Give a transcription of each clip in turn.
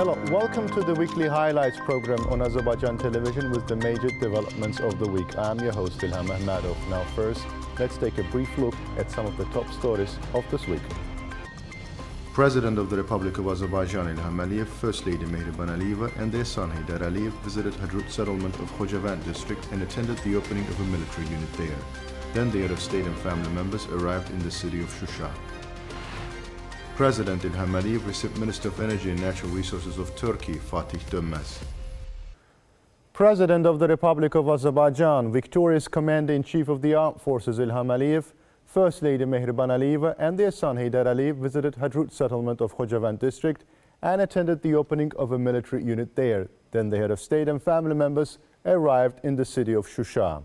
Hello, welcome to the weekly highlights program on Azərbaycan Television with the major developments of the week. I'm your host, İlham Məmmədov. Now first, let's take a brief look at some of the top stories of this week. President of the Republic of Azerbaijan İlham Əliyev, First Lady Mehriban Aliyeva and their son Heydər Əliyev visited Hadrut settlement of Qocaman district and attended the opening of a military unit there. Then the head of state and family members arrived in the city of Shusha. President İlham Əliyev received Minister of Energy and Natural Resources of Turkey, Fatih Dönmez. President of the Republic of Azerbaijan, victorious Commander-in-Chief of the Armed Forces İlham Əliyev, First Lady Mehriban Aliyeva and their son Heydər Əliyev visited Hadrut settlement of Qocaman district and attended the opening of a military unit there. Then the head of state and family members arrived in the city of Shusha.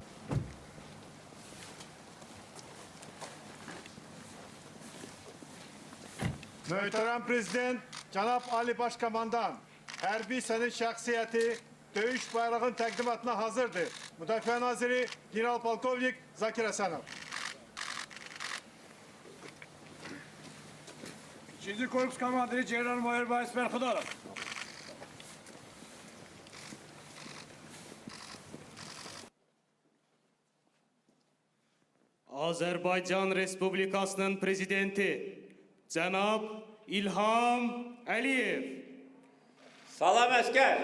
Möhtərəm Prezident, Cənab Ali Başkomandan, hərbi sənin şəxsiyyəti döyüş bayrağın təqdimatına hazırdır. Müdafiə Naziri General-Polkovnik Zakir Həsənov. İkinci Korpus Komandiri General-Mayor Bayis Bərxudarov. Azərbaycan Respublikasının Prezidenti Cənab İlham Əliyev. Salam əskər.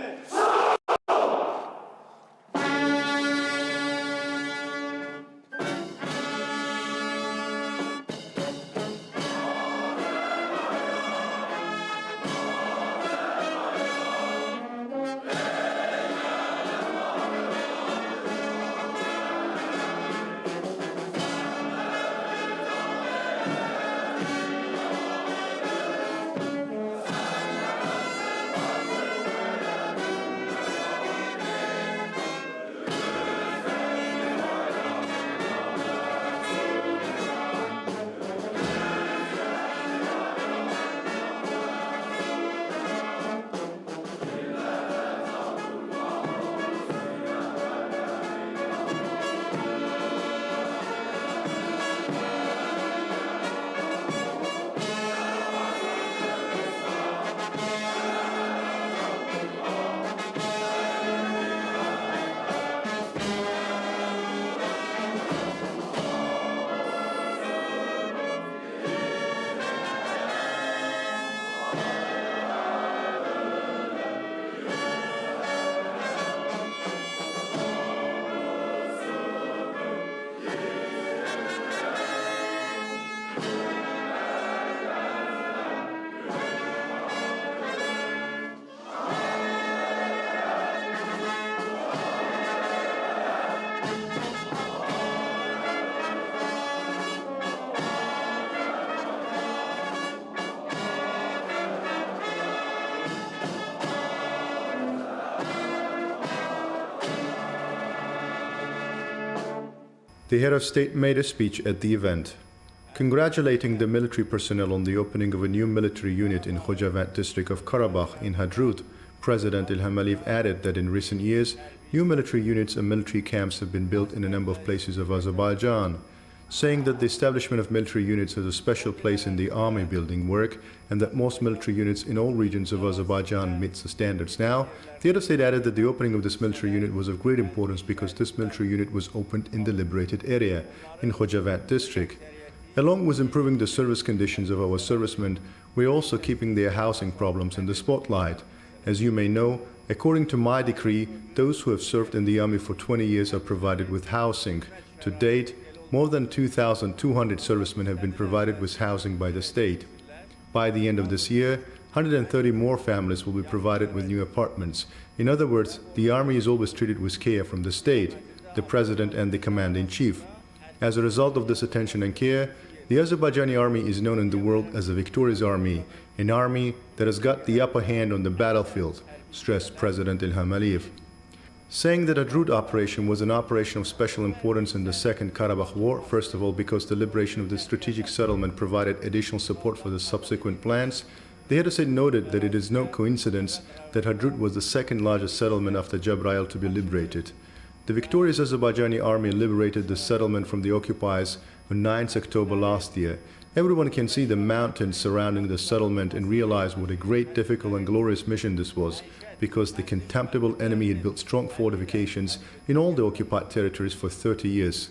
The head of state made a speech at the event, congratulating the military personnel on the opening of a new military unit in Qocaman district of Karabakh in Hadrut. President İlham Əliyev added that in recent years, new military units and military camps have been built in a number of places of Azerbaijan, saying that the establishment of military units has a special place in the army building work and that most military units in all regions of Azerbaijan meets the standards. Now, the head of state added that the opening of this military unit was of great importance because this military unit was opened in the liberated area in Qocaman district. Along with improving the service conditions of our servicemen, we're also keeping their housing problems in the spotlight. As you may know, according to my decree, those who have served in the army for 20 years are provided with housing. To date, more than 2,200 servicemen have been provided with housing by the state. By the end of this year, 130 more families will be provided with new apartments. In other words, the army is always treated with care from the state, the president and the commander-in-chief. As a result of this attention and care, the Azerbaijani army is known in the world as a victorious army, an army that has got the upper hand on the battlefield, stressed President İlham Əliyev. Saying that Hadrut operation was an operation of special importance in the Second Karabakh War, first of all because the liberation of the strategic settlement provided additional support for the subsequent plans, the head of state noted that it is no coincidence that Hadrut was the second largest settlement after Jabrayil to be liberated. The victorious Azerbaijani army liberated the settlement from the occupiers on 9th October last year, everyone can see the mountains surrounding the settlement and realize what a great, difficult and glorious mission this was, because the contemptible enemy had built strong fortifications in all the occupied territories for 30 years,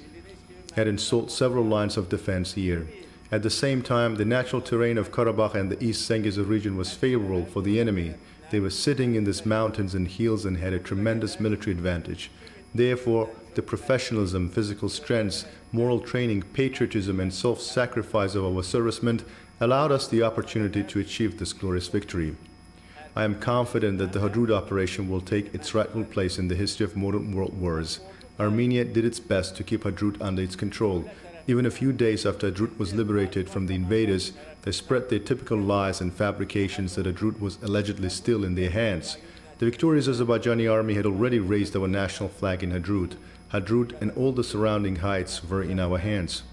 had installed several lines of defense here. At the same time, the natural terrain of Karabakh and the East Zengezur region was favorable for the enemy. They were sitting in these mountains and hills and had a tremendous military advantage. Therefore, the professionalism, physical strength, moral training, patriotism and self-sacrifice of our servicemen allowed us the opportunity to achieve this glorious victory. I am confident that the Hadrut operation will take its rightful place in the history of modern world wars. Armenia did its best to keep Hadrut under its control. Even a few days after Hadrut was liberated from the invaders, they spread their typical lies and fabrications that Hadrut was allegedly still in their hands. The victorious Azerbaijani army had already raised our national flag in Hadrut. Hadrut and all the surrounding heights were in our hands.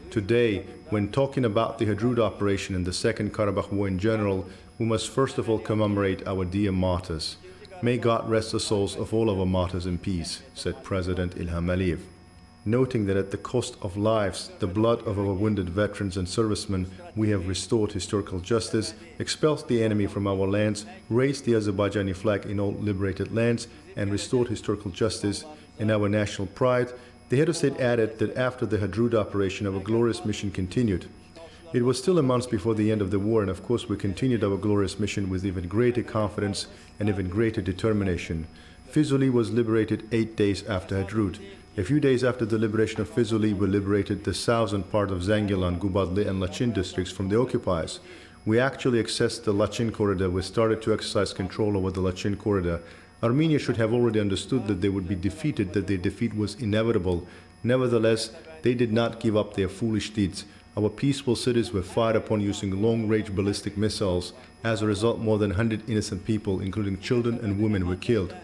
Today, when talking about the Hadrut operation and the Second Karabakh War in general, we must first of all commemorate our dear martyrs. May God rest the souls of all our martyrs in peace, said President İlham Aliyev. Noting that at the cost of lives, the blood of our wounded veterans and servicemen, we have restored historical justice, expelled the enemy from our lands, raised the Azerbaijani flag in all liberated lands, and restored historical justice and our national pride, the head of state added that after the Hadrut operation, our glorious mission continued. It was still a month before the end of the war, and of course we continued our glorious mission with even greater confidence and even greater determination. Füzuli was liberated 8 days after Hadrut. A few days after the liberation of Füzuli, we liberated the southern part of Zangilan, Gubadli and Lachin districts from the occupiers. We actually accessed the Lachin corridor. We started to exercise control over the Lachin corridor. Armenia should have already understood that they would be defeated, that their defeat was inevitable. Nevertheless, they did not give up their foolish deeds. Our peaceful cities were fired upon using long-range ballistic missiles. As a result, more than 100 innocent people, including children and women, were killed.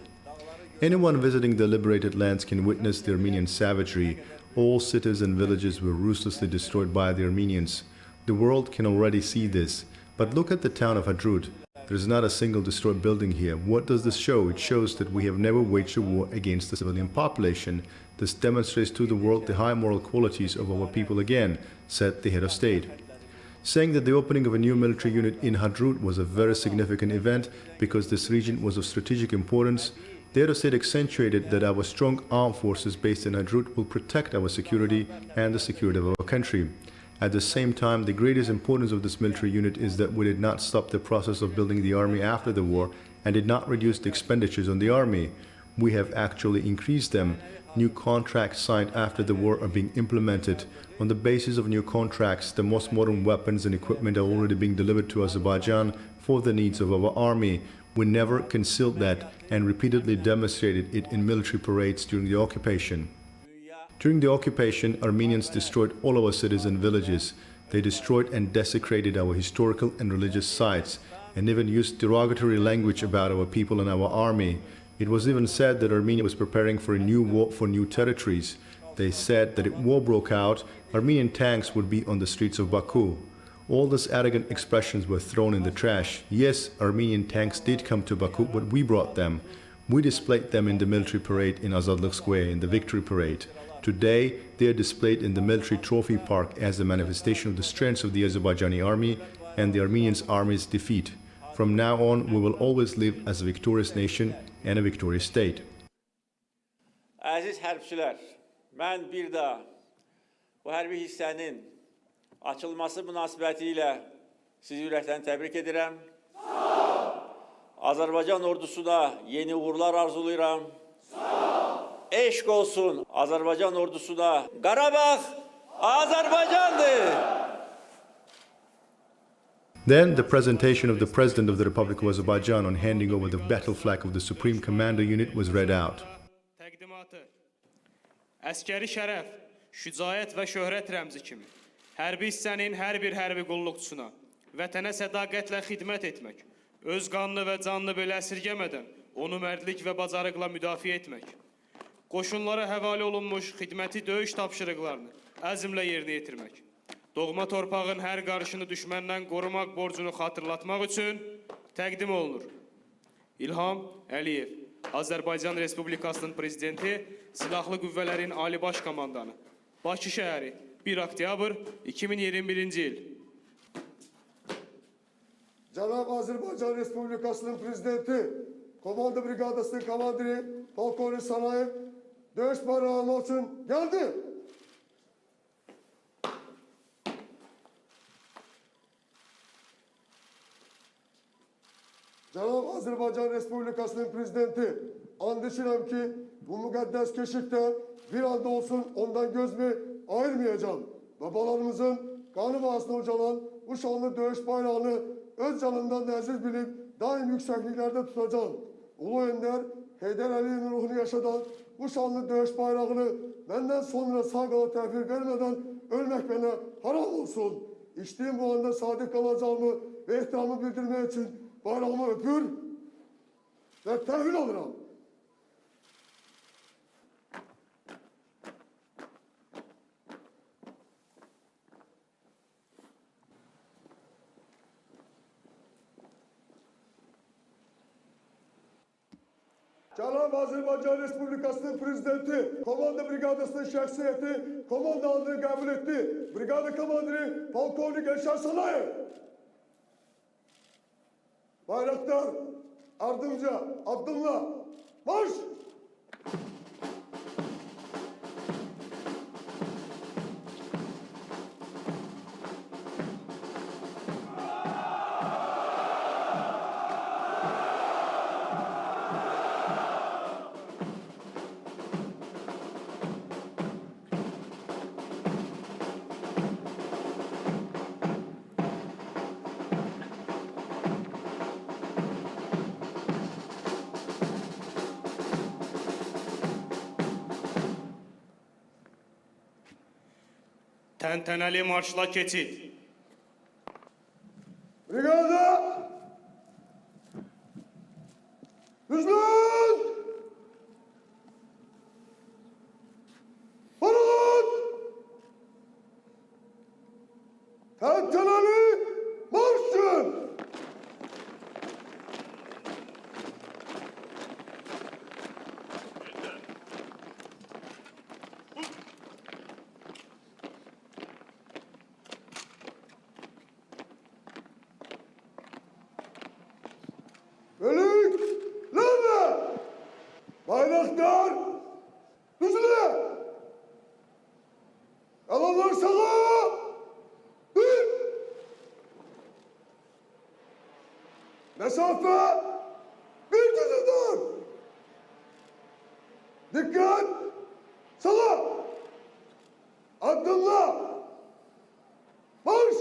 Anyone visiting the liberated lands can witness the Armenian savagery. All cities and villages were ruthlessly destroyed by the Armenians. The world can already see this. But look at the town of Hadrut. There is not a single destroyed building here. What does this show? It shows that we have never waged a war against the civilian population. This demonstrates to the world the high moral qualities of our people again, said the head of state. Saying that the opening of a new military unit in Hadrut was a very significant event because this region was of strategic importance, the head of state accentuated that our strong armed forces based in Hadrut will protect our security and the security of our country. At the same time, the greatest importance of this military unit is that we did not stop the process of building the army after the war and did not reduce the expenditures on the army. We have actually increased them. New contracts signed after the war are being implemented. On the basis of new contracts, the most modern weapons and equipment are already being delivered to Azerbaijan for the needs of our army. We never concealed that and repeatedly demonstrated it in military parades during the occupation. During the occupation, Armenians destroyed all our cities and villages. They destroyed and desecrated our historical and religious sites, and even used derogatory language about our people and our army. It was even said that Armenia was preparing for a new war for new territories. They said that if war broke out, Armenian tanks would be on the streets of Baku. All these arrogant expressions were thrown in the trash. Yes, Armenian tanks did come to Baku, but we brought them. We displayed them in the military parade in Azadlık Square, in the Victory Parade. Today, they are displayed in the military trophy park as a manifestation of the strength of the Azerbaijani army and the Armenian army's defeat. From now on, we will always live as a victorious nation and a victorious state. Aziz hərbçilər, mən bir daha bu hərbi hissənin açılması münasibətilə sizi ürəkdən təbrik edirəm. Azərbaycan ordusuna yeni uğurlar arzulayıram. Eşq olsun Azərbaycan ordusuna. Qarabağ Azərbaycandır. Then the presentation of the President of the Republic of Azerbaijan on handing over the battle flag of the Supreme Commander Unit was read out. Təqdimatı. Əskəri şərəf, şücaət və şöhrət rəmzi kimi hərbi hissənin hər bir hərbi qulluqçusuna vətənə sədaqətlə xidmət etmək, öz qanlı və canlı belə əsirgəmədən onu mərdlik və bacarıqla müdafiə etmək, qoşunlara həvalə olunmuş xidməti döyüş tapşırıqlarını əzmlə yerinə yetirmək, doğma torpağın hər qarışını düşməndən qorumaq borcunu xatırlatmaq üçün təqdim olunur. İlham Əliyev, Azərbaycan Respublikasının Prezidenti, Silahlı Qüvvələrin Ali Baş Komandanı, Bakı şəhəri, 1 oktyabr 2021-ci il. Cənab Azərbaycan Respublikasının Prezidenti, Komanda Briqadasının komandiri, polkovnik Sanayev, döyüş bayrağı almaq üçün gəldi. Cənab Azərbaycan Respublikasının Prezidenti, and içirəm ki, bu müqəddəs keşikdə bir anda olsun ondan gözümü ayırmayacağım. Babalarımızın kanı bağısına ucalan bu şanlı döyüş bayrağını öz canından nəziz bilib daim yüksekliklerde tutacağım. Ulu Önder Heydər Əliyevin ruhunu yaşadan bu şanlı döyüş bayrağını benden sonra sağ qala təhvil vermeden ölmek bana haram olsun. İçtiğim bu anda sadık kalacağımı ve ehtiramı bildirmek için bayrağımı öpür ve təhvil alırım. Cənab Azərbaycan Respublikasının Prezidenti, Komanda Briqadasının şəxsiyyəti, komandanlığını qəbul etdi. Brigada komandiri polkovnik Rövşən Məmmədov. Bayraktar, ardınca, addımla, marş! Təntənəli marşla keçid. Brigada! Düzlük! Paralın! Təntənəli marşın! Bölüklerle bayraktar düzüle alanlar sağa bir mesafe bir düzüdür. Dikkat sağa adımla marş.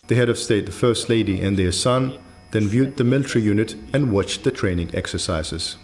The head of state, the First Lady, and their son, then viewed the military unit and watched the training exercises.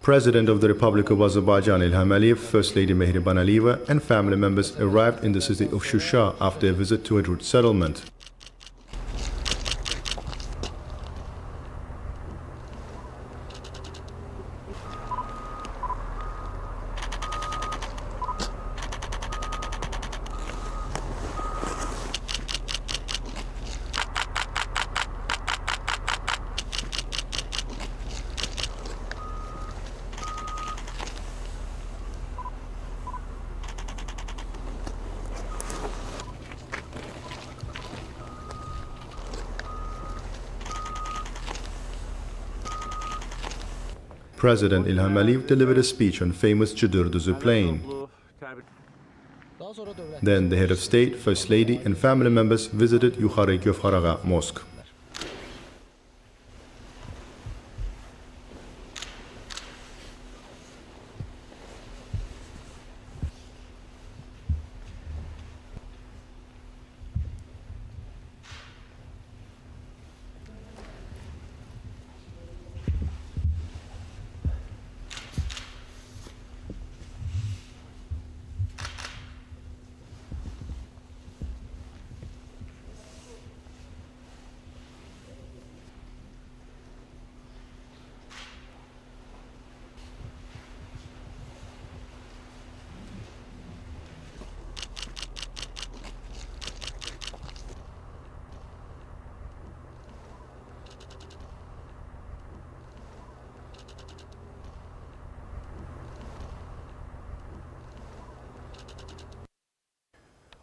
President of the Republic of Azerbaijan İlham Aliyev, First Lady Mehriban Aliyeva, and family members arrived in the city of Shusha after a visit to a root settlement. President İlham Aliyev delivered a speech on famous Cıdırdısı Plain. Then the head of state, First Lady, and family members visited Yuxarı Gövharağa Mosque.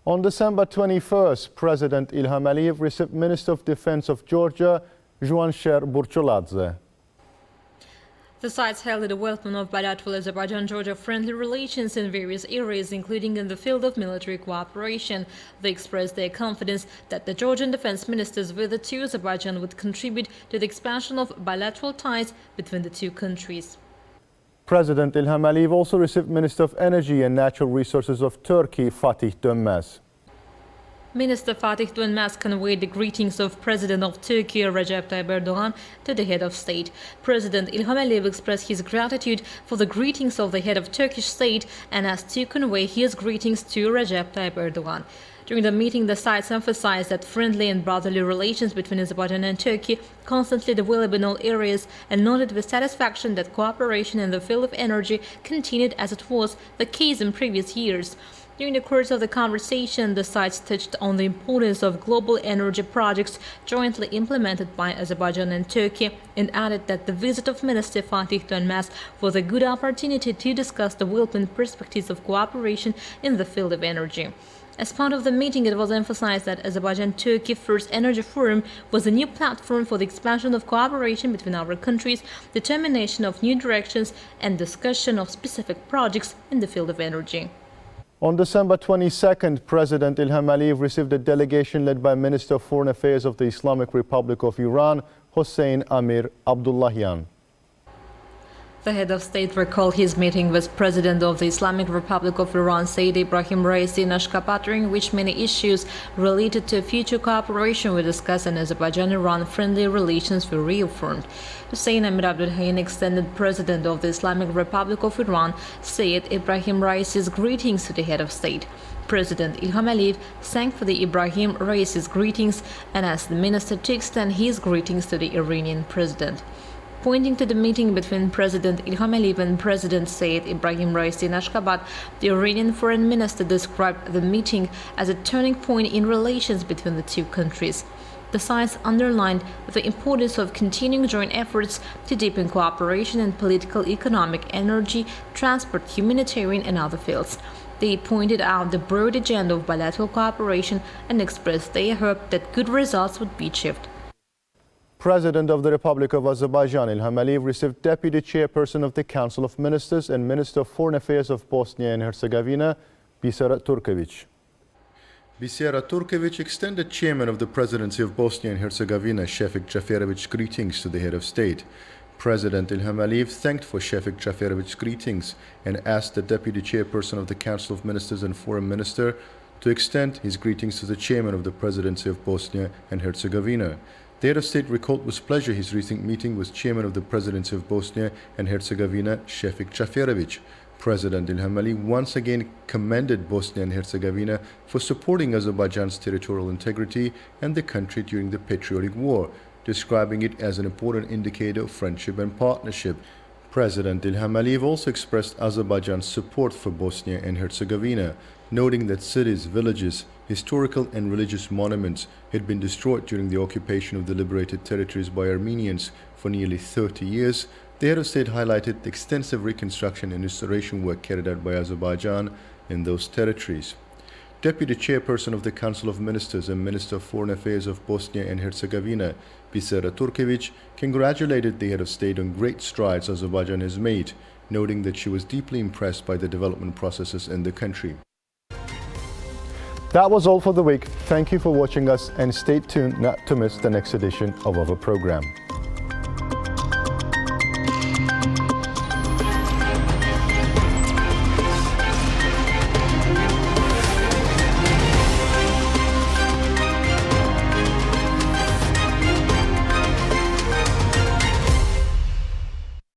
On December 21st, President İlham Aliyev received Minister of Defense of Georgia, Juansher Burchuladze. The sides held the development of bilateral Azerbaijan-Georgia friendly relations in various areas, including in the field of military cooperation. They expressed their confidence that the Georgian defense minister's visit to Azerbaijan would contribute to the expansion of bilateral ties between the two countries. President İlham Aliyev also received Minister of Energy and Natural Resources of Turkey, Fatih Dönmez. Minister Fatih Dönmez conveyed the greetings of President of Turkey, Recep Tayyip Erdogan, to the head of state. President İlham Aliyev expressed his gratitude for the greetings of the head of Turkish state and asked to convey his greetings to Recep Tayyip Erdogan. During the meeting, the sides emphasized that friendly and brotherly relations between Azerbaijan and Turkey constantly develop in all areas and noted with satisfaction that cooperation in the field of energy continued as it was the case in previous years. During the course of the conversation, the sides touched on the importance of global energy projects jointly implemented by Azerbaijan and Turkey and added that the visit of Minister Fatih Dönmez was a good opportunity to discuss the development perspectives of cooperation in the field of energy. As part of the meeting, it was emphasized that Azerbaijan-Turkey First Energy Forum was a new platform for the expansion of cooperation between our countries, determination of new directions, and discussion of specific projects in the field of energy. On December 22nd, President İlham Aliyev received a delegation led by Minister of Foreign Affairs of the Islamic Republic of Iran, Hossein Amir Abdullahian. The head of state recalled his meeting with President of the Islamic Republic of Iran, Sayyid Ibrahim Raisi, in Ashgabat, during which many issues related to future cooperation were discussed and Azerbaijan-Iran friendly relations were reaffirmed. Hossein Amir Abdullahian extended President of the Islamic Republic of Iran, Sayyid Ibrahim Raisi's greetings to the head of state. President İlham Aliyev thanked for the Ibrahim Raisi's greetings and asked the minister to extend his greetings to the Iranian president. Pointing to the meeting between President İlham Aliyev and President Sayyid Ibrahim Raisi in Ashgabat, the Iranian foreign minister described the meeting as a turning point in relations between the two countries. The sides underlined the importance of continuing joint efforts to deepen cooperation in political, economic, energy, transport, humanitarian, and other fields. They pointed out the broad agenda of bilateral cooperation and expressed their hope that good results would be achieved. President of the Republic of Azerbaijan, İlham Aliyev, received Deputy Chairperson of the Council of Ministers and Minister of Foreign Affairs of Bosnia and Herzegovina, Bisera Turkovic. Bisera Turkovic extended Chairman of the Presidency of Bosnia and Herzegovina, Šefik Džaferović's greetings to the head of state. President İlham Aliyev thanked for Šefik Džaferović's greetings and asked the Deputy Chairperson of the Council of Ministers and Foreign Minister to extend his greetings to the Chairman of the Presidency of Bosnia and Herzegovina. The head of state recalled with pleasure his recent meeting with Chairman of the Presidency of Bosnia and Herzegovina, Šefik Džaferović. President İlham Aliyev once again commended Bosnia and Herzegovina for supporting Azerbaijan's territorial integrity and the country during the Patriotic War, describing it as an important indicator of friendship and partnership. President İlham Aliyev also expressed Azerbaijan's support for Bosnia and Herzegovina, noting that cities, villages, historical and religious monuments had been destroyed during the occupation of the liberated territories by Armenians for nearly 30 years. The head of state highlighted the extensive reconstruction and restoration work carried out by Azerbaijan in those territories. Deputy Chairperson of the Council of Ministers and Minister of Foreign Affairs of Bosnia and Herzegovina, Bisera Turkovic, congratulated the head of state on great strides Azerbaijan has made, noting that she was deeply impressed by the development processes in the country. That was all for the week. Thank you for watching us and stay tuned not to miss the next edition of our program.